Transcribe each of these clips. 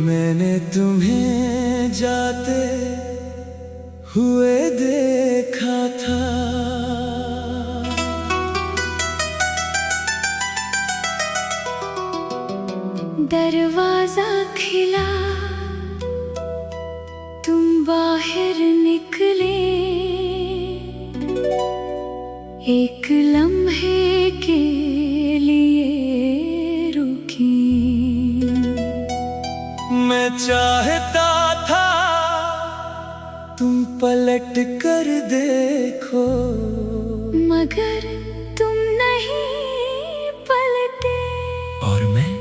मैंने तुम्हें जाते हुए देखा था। दरवाजा खिला, तुम बाहर निकले, एक लम्हे के लिए रुकी। मैं चाहता था तुम पलट कर देखो, मगर तुम नहीं पलटे। और मैं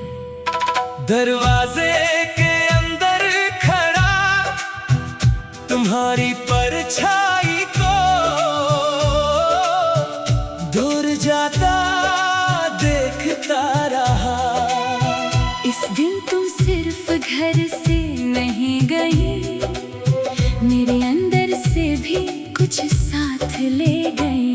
दरवाजे के अंदर खड़ा तुम्हारी परछाई को दूर जाता देखता रहा। इस दिन तुम सिर्फ घर से नहीं गई, मेरे अंदर से भी कुछ साथ ले गई।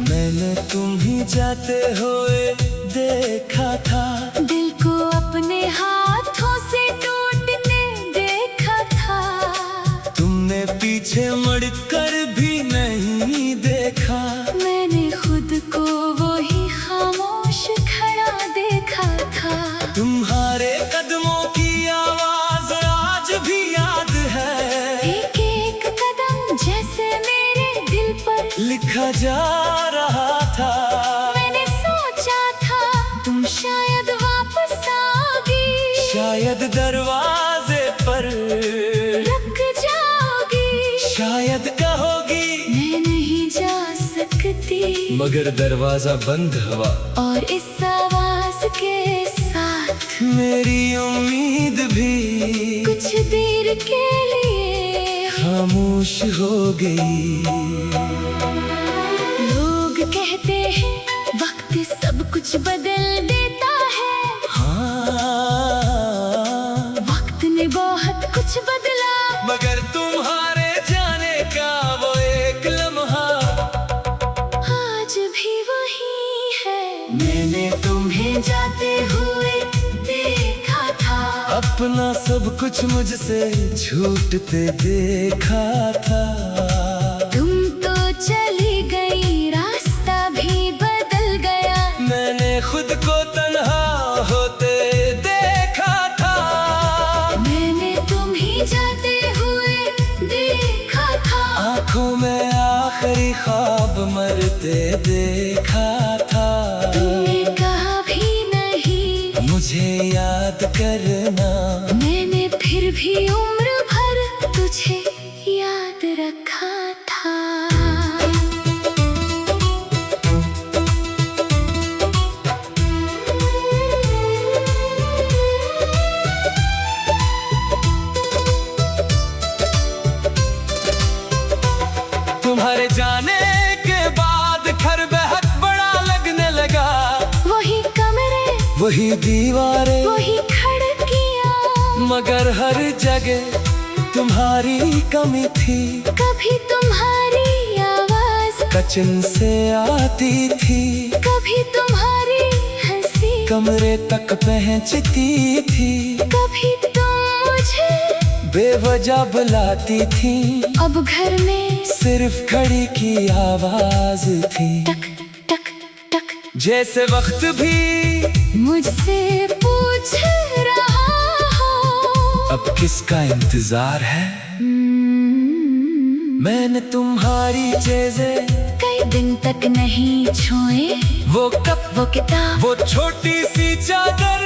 मैंने तुम्हें जाते हुए देखा था, दिल को अपने हाथों से टूटने देखा था। तुमने पीछे मुड़कर भी नहीं देखा, मैंने खुद को वही खामोश खड़ा देखा था। तुम्हारे कदमों की आवाज आज भी याद है, एक एक कदम जैसे मेरे दिल पर लिखा जा रहा था। मैंने सोचा था तुम शायद वापस आओगी, शायद दरवाजे पर रुक जाओगी, शायद कहोगी मैं नहीं जा सकती। मगर दरवाजा बंद हुआ और इस आवाज के साथ मेरी उम्मीद भी कुछ देर के लिए खामोश हो गई। लोग कहते हैं वक्त सब कुछ बदल देता है, हाँ, वक्त ने बहुत कुछ बदला। मगर तुम्हारे जाने का वो एक लम्हा आज भी वही है। मैंने तुम्हें जाते हुए देखा था, अपना सब कुछ मुझसे छूटते देखा था। तुम तो चली गई, रास्ता भी बदल गया। मैंने खुद को तन्हा होते देखा था, मैंने तुम्हें जाते हुए देखा था। आँखों में आखिरी ख्वाब मरते देखा था। तुमने कहा भी नहीं मुझे याद करना, मैंने फिर भी उम्र भर तुझे याद रखा था। तुम्हारे जाने के बाद घर बेहद बड़ा लगने लगा। वही कमरे, वही दीवारें, वही खिड़कियां, मगर हर जगह तुम्हारी कमी थी। कभी तुम्हारी आवाज किचन से आती थी, कभी तुम्हारी हंसी कमरे तक पहुंचती थी। कभी तुम मुझे बेवजह बुलाती थी, अब घर में सिर्फ घड़ी की आवाज थी। टक टक टक जैसे वक्त भी मुझसे पूछ रहा हो, अब किसका इंतजार है। मैंने तुम्हारी चीजें कई दिन तक नहीं छुए, वो कप, वो किताब वो छोटी सी चादर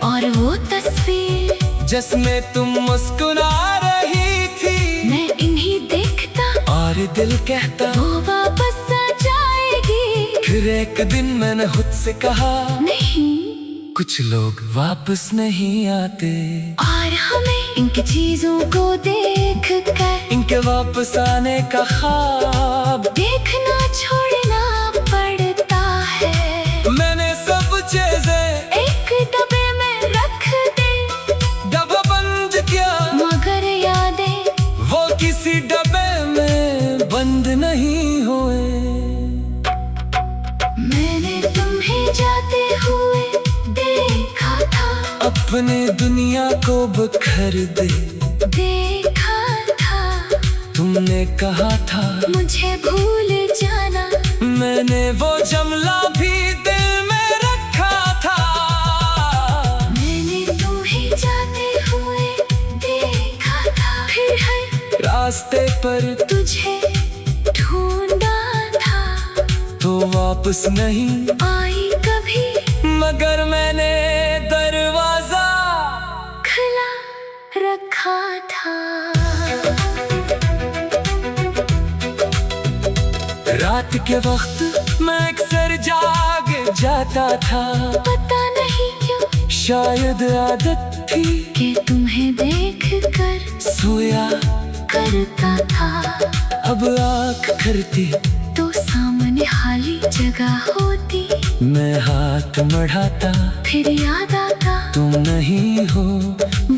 और वो तस्वीर जिसमें तुम मुस्कुरा रही थी। मैं इन्हीं देखता और दिल कहता वो वापस आ जाएगी। फिर एक दिन मैंने खुद से कहा नहीं, कुछ लोग वापस नहीं आते, और हमें इनकी चीजों को देख कर इनके वापस आने का ख्वाब देखना छोड़ना पड़ता है। मैंने सब चीजें एक डब्बे में रख दी, डब्बा बंद किया, मगर नहीं हुए। मैंने तुम्हें जाते हुए देखा था, अपने दुनिया को बिखर दे देखा था। तुमने कहा था मुझे भूल जाना, मैंने वो जमला भी दिल में रखा था। मैंने तुम्हें जाते हुए देखा था, फिर हर रास्ते पर तुझे ढूंढा था। तो वापस नहीं आई कभी, मगर मैंने दरवाजा खुला रखा था। रात के वक्त मैं अक्सर जाग जाता था, पता नहीं क्यों शायद आदत थी कि तुम्हें देख कर सोया करता था। अब आँख करती तो सामने खाली जगह होती, मैं हाथ बढ़ाता फिर याद आता तुम नहीं हो।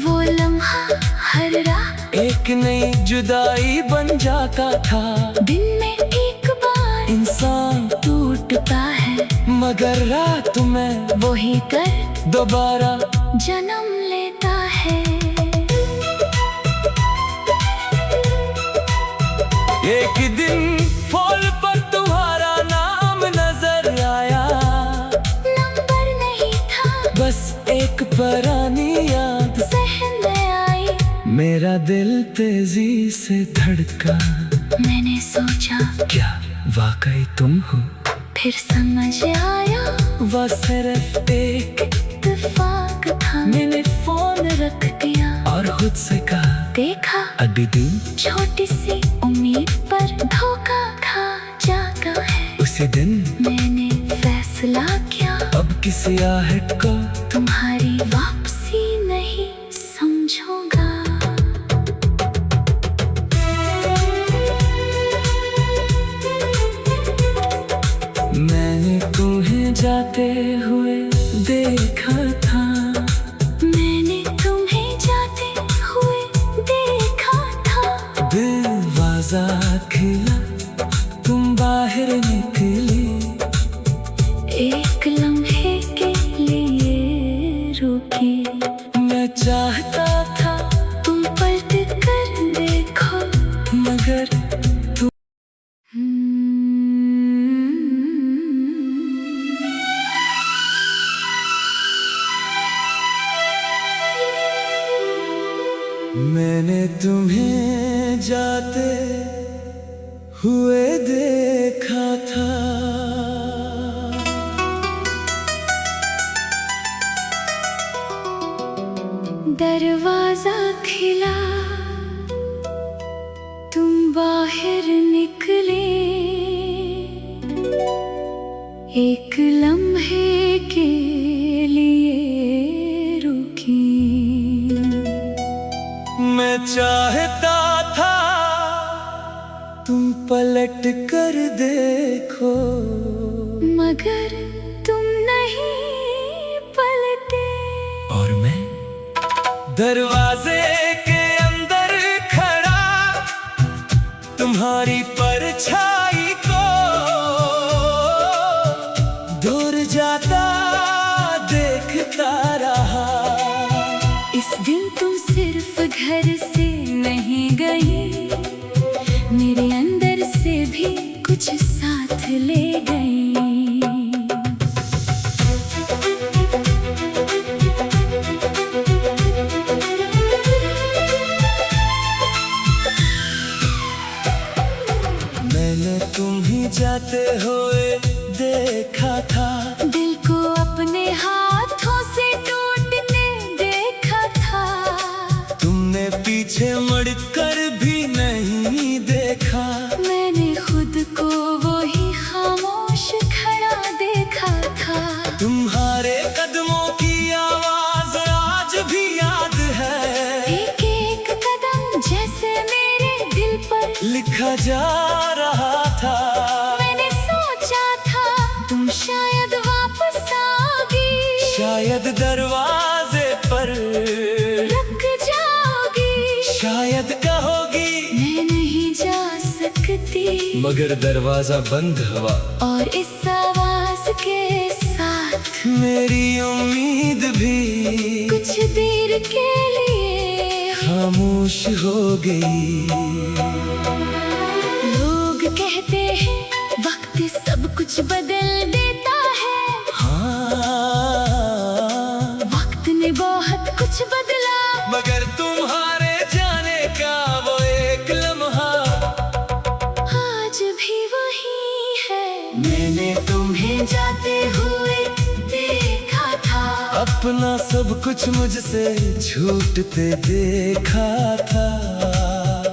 वो लम्हा हर रात एक नई जुदाई बन जाता था। दिन में एक बार इंसान टूटता है, मगर रात में वही दर्द दोबारा जन्म लेता है। एक दिन फूल पर तुम्हारा नाम नजर आया, नंबर नहीं था, बस एक पुरानी याद जहन में आई। मेरा दिल तेजी से धड़का, मैंने सोचा क्या वाकई तुम हो? फिर समझ आया वह सिर्फ एक इत्तेफाक था। मैंने फोन रख दिया और खुद से कहा देखा अभी दिन छोटी सी उम्मीद पर धोखा खा जाता है। उसी दिन मैंने फैसला किया अब किसी आहट को तुम्हारी वापसी नहीं समझूंगा। मैंने तुम्हें जाते हुए देखा था, मैंने तुम्हें जाते हुए देखा था। दरवाजा खिला तुम बाहर निकली, एक लम्हे के लिए रुकी। मैं चाहता था तुम पलट कर देखो, मगर मैंने तुम्हें जाते हुए देखा था। दरवाजा खिला तुम बाहर निकले, एक लम्हे के लिए रुकी। मैं चाहता था तुम पलट कर देखो, मगर तुम नहीं पलटे। और मैं दरवाजे के अंदर खड़ा तुम्हारी परछाई को दूर जाता देखता रहा। इस दिन तुम सिर्फ घर से नहीं गई, मेरे अंदर से भी कुछ साथ ले गई। मैंने तुम्हें जाते हुए देखा था, दिल को अपने हाथों से टूटने देखा था। तुमने पीछे मुड़ कर भी नहीं देखा। मैंने खुद को वही खामोश खड़ा देखा था। तुम्हारे कदमों की आवाज आज भी याद है, एक एक कदम जैसे मेरे दिल पर लिखा जा रहा था। मैंने सोचा था तुम शायद वापस आओगी, शायद दरवाजे पर रुक जाओगी, शायद कहोगी मैं नहीं जा सकती। बजती, मगर दरवाजा बंद हवा। और इस आवाज के साथ मेरी उम्मीद भी कुछ देर के लिए खामोश हो गई। लोग कहते हैं वक्त सब कुछ बदल देता है। हाँ, वक्त ने बहुत कुछ बदला, मगर तुम्हारे जाने का वो एक लम्हा आज भी वही है। मैंने तुम्हें जाते हुए देखा था, अपना सब कुछ मुझसे छूटते देखा था।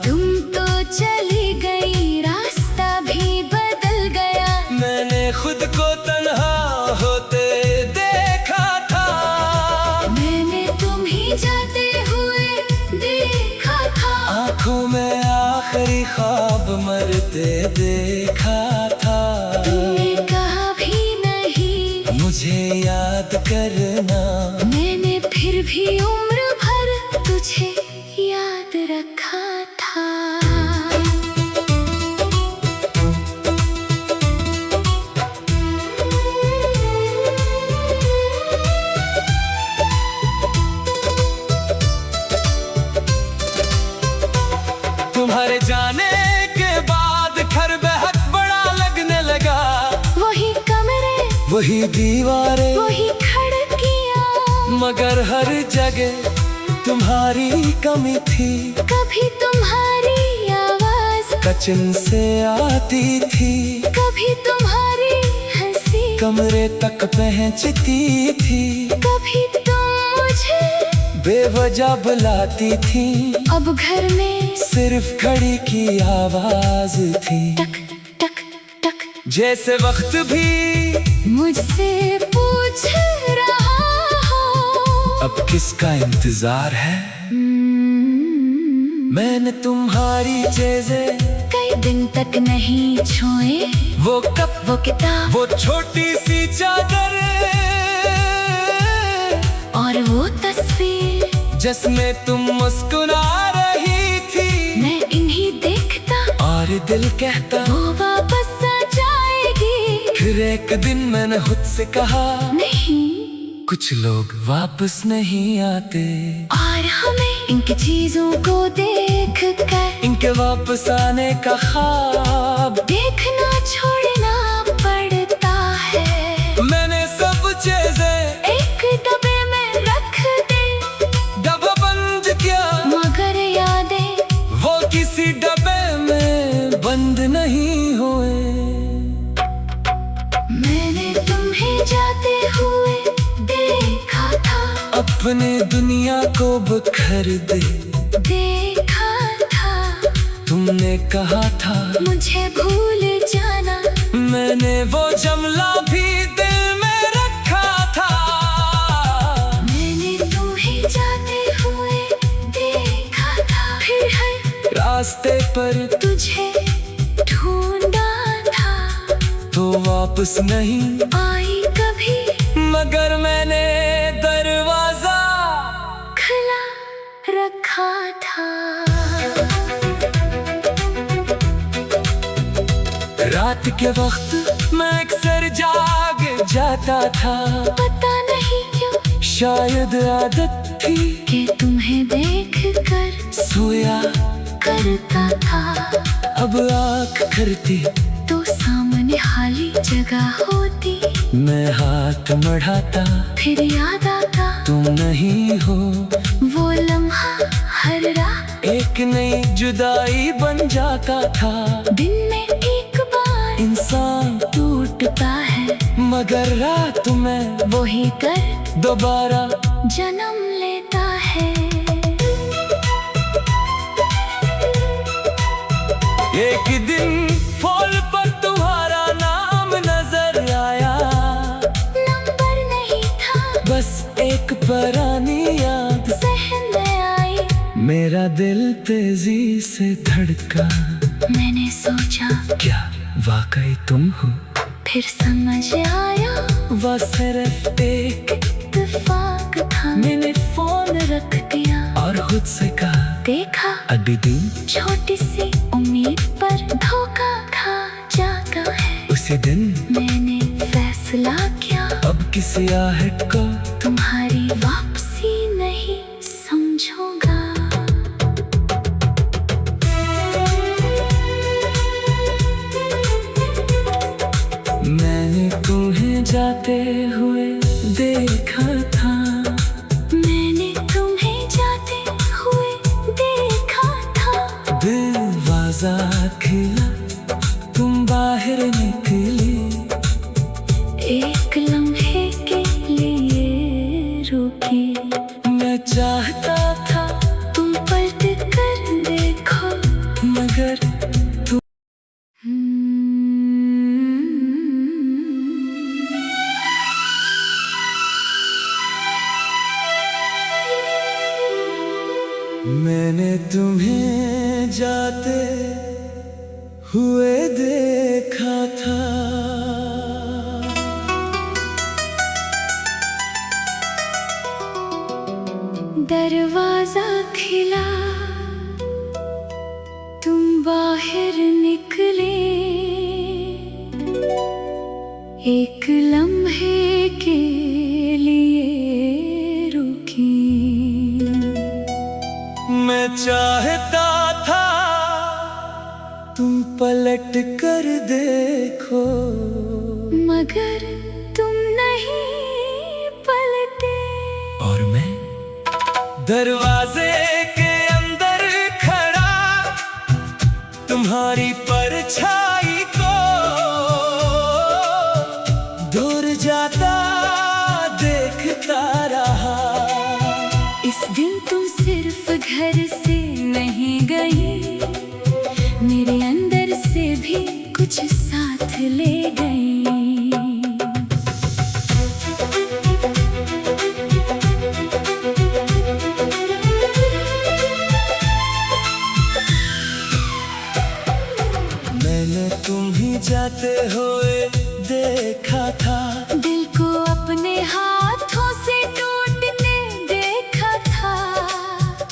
तुम तो चली गई, रास्ता भी बदल गया। मैंने खुद को तन्हा होते देखा था। मैंने तुम्हें जाते हुए देखा था, आँखों में आखिरी ख्वाब मरते देखा था। तुमने कहा भी नहीं मुझे याद करना, मैंने फिर भी उम्र भर तुझे याद रखा था। तुम्हारे जाने के बाद घर बेहद बड़ा लगने लगा। वही कमरे, वही दीवारें, वही खिड़कियाँ, मगर हर जगह तुम्हारी कमी थी। कभी तुम्हारी आवाज किचन से आती थी, कभी तुम्हारी हंसी कमरे तक पहुंचती थी। कभी तुम मुझे बेवजह बुलाती थी, अब घर में सिर्फ घड़ी की आवाज थी। टक टक टक जैसे वक्त भी मुझसे पूछ रहा हो, अब किसका इंतजार है। मैंने तुम्हारी चीजें कई दिन तक नहीं छुए, वो कप, वो किताब, वो छोटी सी चादर, और वो तस्वीर जिसमें तुम मुस्कुरा रही थी। मैं इन्हीं देखता और दिल कहता वो वापस आ जाएगी। फिर एक दिन मैंने खुद से कहा, नहीं, कुछ लोग वापस नहीं आते। और हमें इनकी चीजों को देख कर इनके वापस आने का ख्वाब देखना छोड़ना पड़ता है। मैंने सब चीजें एक डब्बे में रख दे, डब्बा बंद किया, मगर यादें वो किसी डब्बे में बंद नहीं हुए। मैंने तुम्हें जाते हुए देखा था, अपने दुनिया को बिखर दे देखा था। तुमने कहा था मुझे भूल जाना, मैंने वो जमला भी दिल में रखा था। मैंने तुम्हें जाते हुए देखा था, फिर हर रास्ते पर तुझे ढूंढा था। तो वापस नहीं आई कभी, मगर मैंने दरवाजा खुला रखा था। रात के वक्त मैं अक्सर जाग जाता था, पता नहीं क्यों शायद आदत थी कि तुम्हें देख कर सोया करता था। अब आँख करती तो सामने खाली जगह होती, मैं हाथ बढ़ाता, फिर याद आता तुम नहीं हो। वो लम्हा हर रात एक नई जुदाई बन जाता था। दिन में एक बार इंसान टूटता है, मगर रात में वही कर दोबारा जन्म लेता है। एक दिन फूल पर तुम्हारा नाम नजर आया, नंबर नहीं था, बस एक पुरानी याद जहन में आई। मेरा दिल तेजी से धड़का, मैंने सोचा क्या वाकई तुम हो। फिर समझ आया वह सिर्फ एक इत्तेफाक था। मैंने फोन रख दिया और खुद से कहा, देखा अभी दिन छोटी सी उम्मीद पर धोखा किसी दिन मैंने फैसला किया, अब किसी आहट को तुम्हारी वापसी नहीं समझूंगा। मैंने तुम्हें जाते हुए देखा था, मैंने तुम्हें जाते हुए देखा था। दरवाजा खिला, तुम बाहर निकली, एक लम्हे के लिए रुकी। मैं चाहता था तुम पलट कर देखो, मगर मैंने तुम्हें जाते हुए देखा था। दरवाजा खिला, तुम बाहर निकले, एक लम्हे के लिए रुकी। मैं चाहता था तुम पलट कर देखो, मगर तुम नहीं पलटे। और मैं दरवाजे के अंदर खड़ा, तुम्हारी परछाई को दूर जाता देखता रहा। इस दिन तुम सिर्फ घर से नहीं गई, मेरे अंदर से भी कुछ साथ ले गई। मैंने तुम्हें जाते हुए देखा था, दिल को अपने हाथों से टूटने देखा था।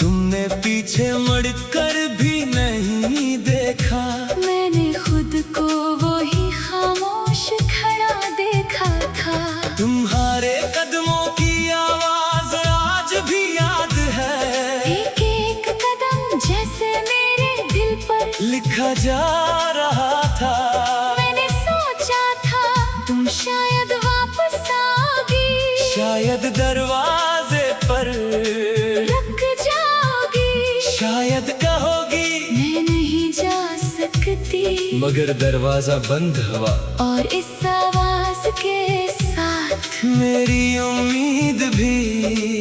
तुमने पीछे मुड़कर भी नहीं देखा, मैंने खुद को वही खामोश खड़ा देखा था। तुम्हारे कदमों की आवाज आज भी याद है, एक एक कदम जैसे मेरे दिल पर लिखा जा रहा था। मैंने सोचा था तुम शायद वापस आओगी, शायद दरवाजे पर रुक जाओगी, शायद कहोगी मैं नहीं जा सकती। मगर दरवाजा बंद हुआ, और इस आवाज के साथ मेरी उम्मीद भी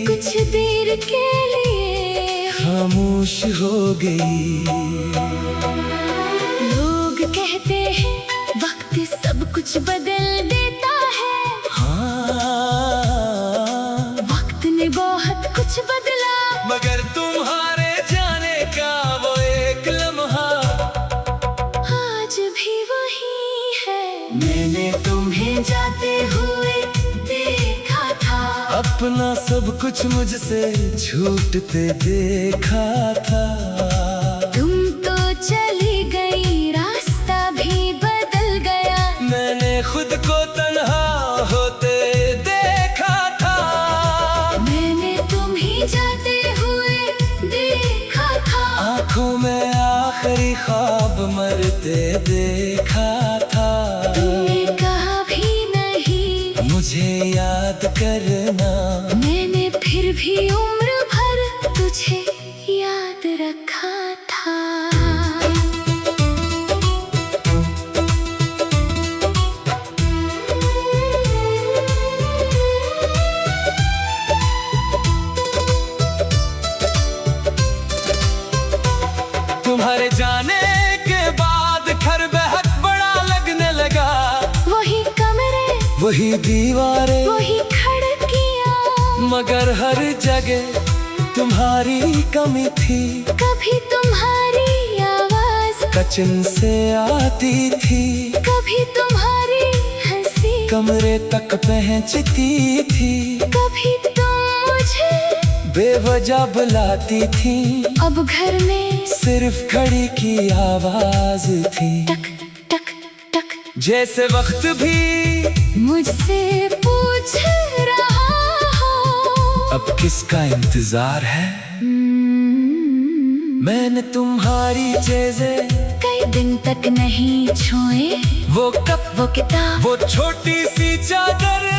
कुछ देर के लिए खामोश हो गई। लोग कहते हैं वक्त सब कुछ बदल देता है, हाँ, वक्त ने बहुत कुछ बदला, मगर तुम्हारे जाने का वो एक लम्हा आज भी वही है। मैंने तुम्हें जाते हुए देखा था, अपना सब कुछ मुझसे छूटते देखा था। तुम तो चली गई, रास्ता भी बदल गया, मैंने खुद को तन्हा होते देखा था। मैंने तुम्हें जाते हुए देखा था। आँखों में आखिरी ख्वाब मरते देखा था। तुमने कहा भी नहीं मुझे याद करना, मैंने फिर भी उम्र भर तुझे याद रखा था। तुम्हारे जाने के बाद घर बेहद बड़ा लगने लगा, वही कमरे, वही दीवारें, वही खिड़कियां, मगर हर जगह तुम्हारी कमी थी। कभी तुम्हारी आवाज कचन से आती थी, कभी तुम्हारी हंसी कमरे तक पहुंचती थी। कभी तुम मुझे बेवजह बुलाती थी, अब घर में सिर्फ घड़ी की आवाज थी। टक टक टक जैसे वक्त भी मुझसे पूछ रहा हो अब किसका इंतजार है। मैंने तुम्हारी चीजें कई दिन तक नहीं छुए, वो कप, वो किताब, वो छोटी सी चादर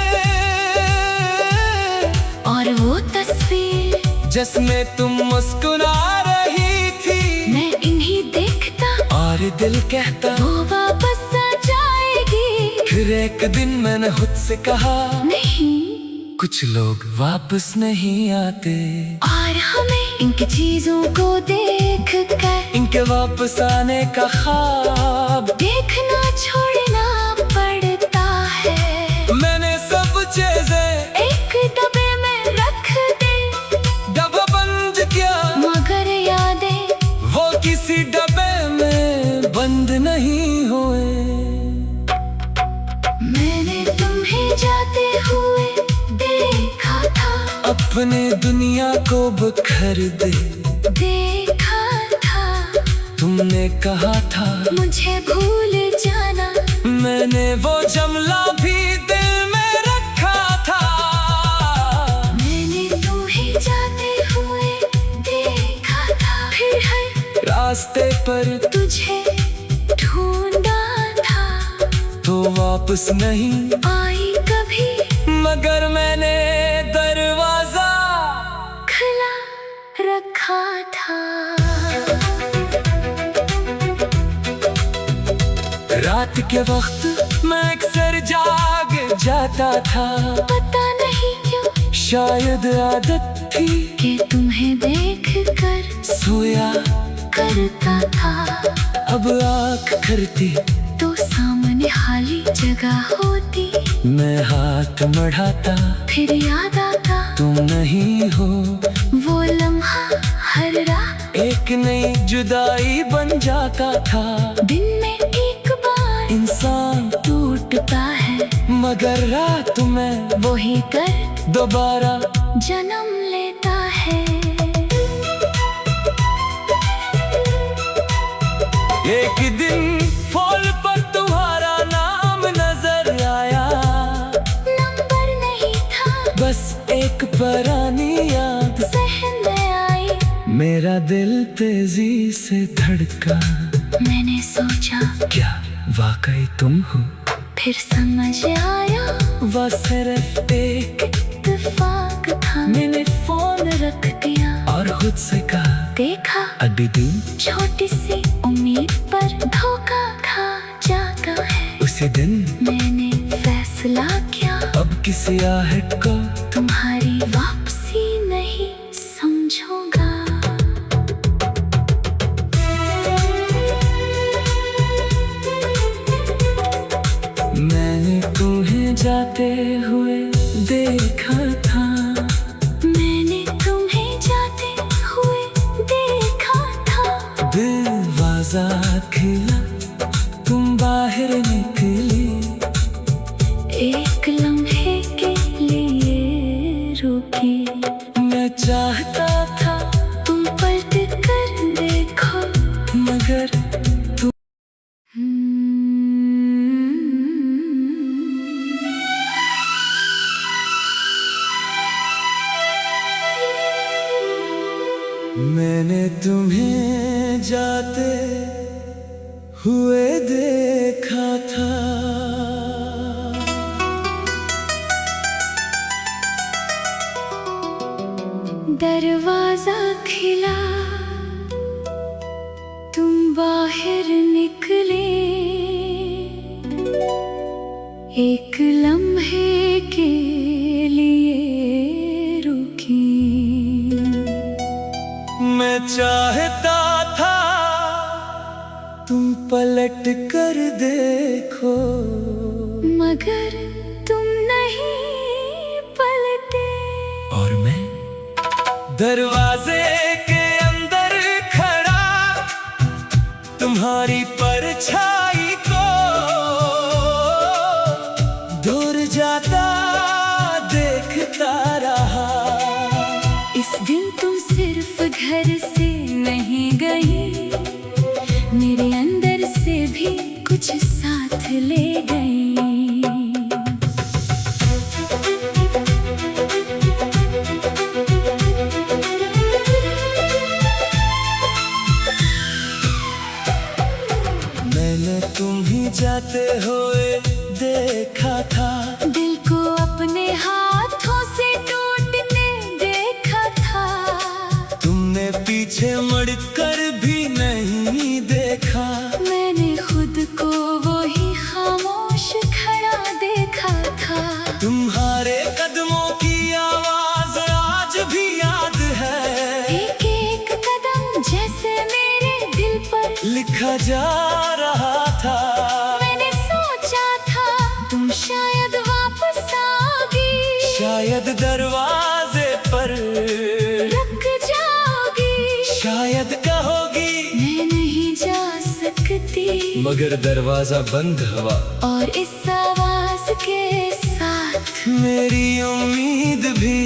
और वो तस्वीर जिसमें तुम मुस्कुरा रही थी। मैं इन्हीं देखता और दिल कहता वो वापस आ जाएगी। फिर एक दिन मैंने खुद से कहा नहीं, कुछ लोग वापस नहीं आते, और हमें इनकी चीजों को देख कर इनके वापस आने का ख्वाब देखना छोड़ना पड़ता है। मैंने सब चीजें एक डब्बे में रख दे, डब्बा बंद किया, मगर यादें वो किसी डब्बे में बंद नहीं हुए। मैंने तुम्हें जाते हुए देखा था, अपने दुनिया को बिखर दे देखा था। तुमने कहा था मुझे भूल जाना, मैंने वो जमला भी दिल में रखा था। मैंने तुम्हें जाते हुए देखा था, फिर हर रास्ते पर तुझे ढूंढा था। तो वापस नहीं आई कभी, मगर मैंने दरवाजा खुला रखा था। रात के वक्त मैं अक्सर जाग जाता था, पता नहीं क्यों शायद आदत थी कि तुम्हें देख कर सोया करता था। अब आँख करती तो सामने खाली जगह होती, मैं हाथ बढ़ाता फिर याद आता तुम नहीं हो। वो लम्हा हर रात एक नई जुदाई बन जाता था। दिन में एक बार इंसान टूटता है, मगर रात में वही कर दोबारा जन्म लेता है। एक दिन फूल पर तुम्हारा नाम नजर आया, नंबर नहीं था, बस एक पुरानी याद जहन में आई। मेरा दिल तेजी से धड़का, मैंने सोचा क्या वाकई तुम हो। फिर समझ आया वह सिर्फ एक इत्तेफाक था। मैंने फोन रख दिया और खुद से कहा देखा अभी दिन छोटी सी उम्मीद पर धोखा खा जाता है। उसी दिन मैंने फैसला किया अब किसी आहट को तुम्हारी वापसी नहीं समझूंगा। मैंने तुम्हें जाते हुए देखा था, मैंने तुम्हें जाते हुए देखा था। दरवाजा खिला, तुम बाहर निकली, एक लम्हे के लिए रुकी। मैं चाहता था तुम पलट कर देखो, मगर मैंने तुम्हें जाते हुए देखा था। दरवाजा खिला, तुम बाहर निकले, एक लम्हे के लिए रुकी। मैं चाहता था तुम पलट कर देखो, मगर तुम नहीं पलटे। और मैं दरवाजे के अंदर खड़ा तुम्हारी परछाई को दूर जाता देखता रहा। इस दिन तुम सिर्फ घर से नहीं गई, मेरे अंदर से भी कुछ साथ ले जाते हुए देखा था। दिल को अपने हाथों से टूटने देखा था। तुमने पीछे मुड़कर भी नहीं देखा। मैंने खुद को वही खामोश खड़ा देखा था। तुम्हारे कदमों की आवाज आज भी याद है। एक एक कदम जैसे मेरे दिल पर लिखा जा रहा था। मैंने सोचा था तुम शायद वापस आओगी, शायद दरवाजे पर रुक जाओगी, शायद कहोगी मैं नहीं जा सकती। मगर दरवाजा बंद हुआ और इस आवाज के साथ मेरी उम्मीद भी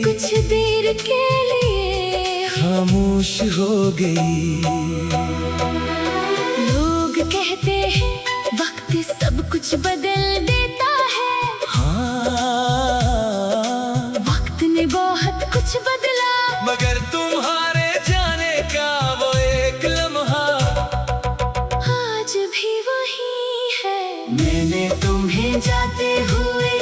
कुछ देर के लिए खामोश हो गई। लोग कहते हैं वक्त सब कुछ बदल देता है। हाँ, वक्त ने बहुत कुछ बदला, मगर तुम्हारे जाने का वो एक लम्हा आज भी वही है। मैंने तुम्हें जाते हुए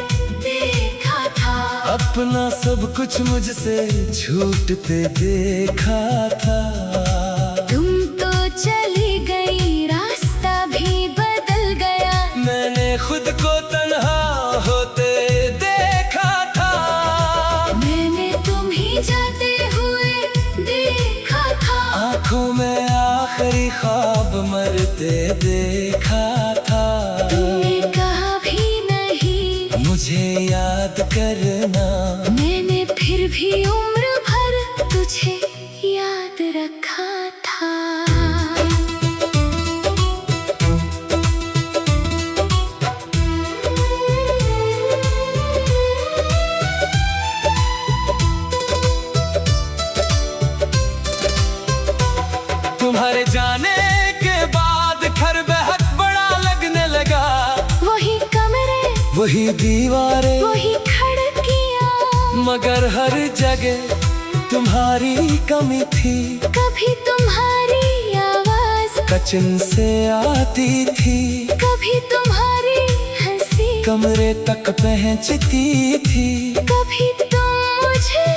देखा था। अपना सब कुछ मुझसे छूटते देखा था। तुम तो चली गई, रास्ता भी बदल गया। मैंने खुद को तन्हा होते देखा था। मैंने तुम्हें जाते हुए देखा था। आँखों में आखिरी ख्वाब मरते देखा था। तुमने कहा भी नहीं मुझे याद करना। मैंने फिर भी उम्र भर तुझे याद रखा था। तुम्हारे जाने के बाद घर बेहद बड़ा लगने लगा। वही कमरे, वही दीवारें, वही खिड़कियां, मगर हर जगह तुम्हारी कमी थी। कभी तुम्हारी आवाज कचन से आती थी, कभी तुम्हारी हंसी कमरे तक पहुंचती थी। कभी तुम मुझे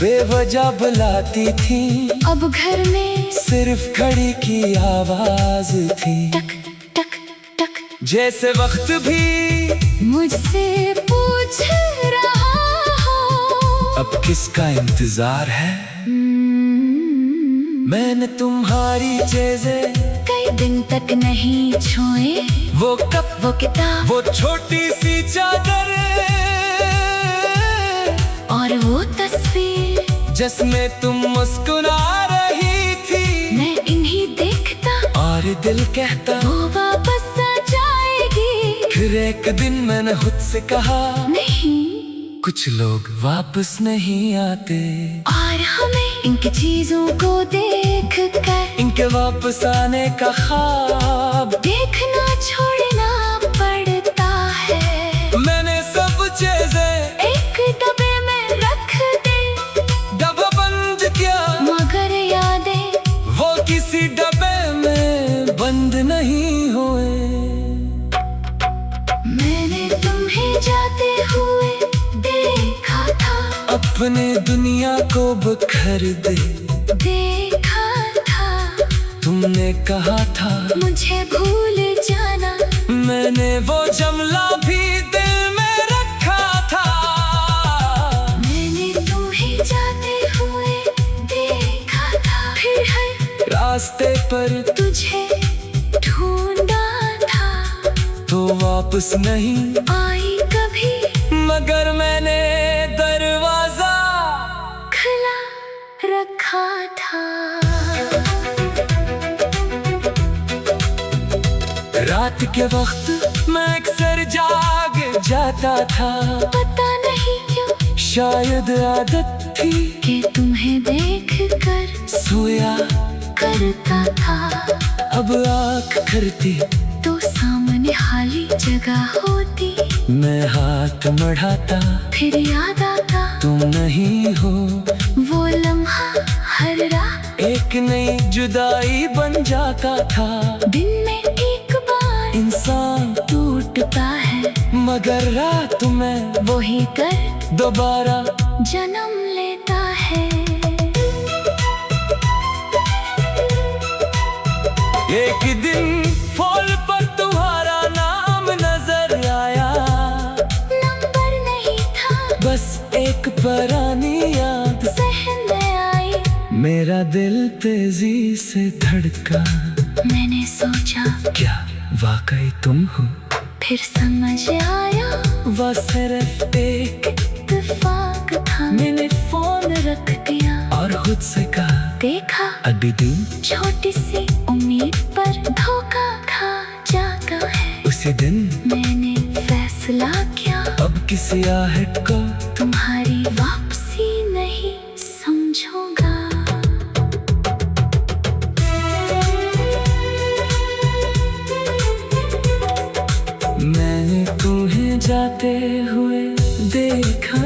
बेवजह बुलाती थी। अब घर में सिर्फ घड़ी की आवाज थी। टक टक टक जैसे वक्त भी मुझसे पूछ रहा हो अब किसका इंतजार है। मैंने तुम्हारी चीजें कई दिन तक नहीं छुए। वो कप, वो किताब वो छोटी सी चादर और वो तस्वीर जिसमें तुम मुस्कुरा रही थी। मैं इन्हीं देखता और दिल कहता वो वापस आ जाएगी। फिर एक दिन मैंने खुद से कहा नहीं, कुछ लोग वापस नहीं आते। और हमें इनकी चीजों को देख कर इनके वापस आने का ख्वाब देखना छोड़ना पड़ता है। मैंने सब चीजें एक डब्बे में रख दे, डब्बा बंद किया, मगर यादें वो किसी डब्बे में बंद नहीं हुए। मैंने तुम्हें जाते हुए देखा था। अपने दुनिया को बिखर दे देखा था। तुमने कहा था मुझे भूल जाना, मैंने वो जुमला भी दिल में रखा था। मैंने तुम्हें जाते हुए देखा था। फिर हर रास्ते पर तुझे ढूंढा था। तो वापस नहीं आई कभी, मगर मैंने दरवाजा खुला रखा था। रात के वक्त मैं अक्सर जाग जाता था। पता नहीं क्यों शायद आदत थी कि तुम्हें देख कर सोया करता था। अब आँख करती तो सामने खाली जगह होती। मैं हाथ बढ़ाता फिर याद आता तुम नहीं हो। वो लम्हा हर रात एक नई जुदाई बन जाता था। दिन में एक बार इंसान टूटता है मगर रात में वही कर दोबारा जन्म लेता है। एक दिन फूल पर तुम्हारा नाम नजर आया, नंबर नहीं था बस एक पुरानी याद जहन में आई। मेरा दिल तेजी से धड़का, मैंने सोचा क्या वाकई तुम हो? फिर समझ आया वह सिर्फ एक इत्तेफाक था। मैंने फोन रख दिया और खुद से कहा देखा अभी दिन छोटी सी उम्मीद पर धोखा खा जाता है। उसी दिन मैंने फैसला किया अब किसी आहट को तुम्हारी वापसी नहीं समझूंगा। मैंने तुम्हें जाते हुए देखा,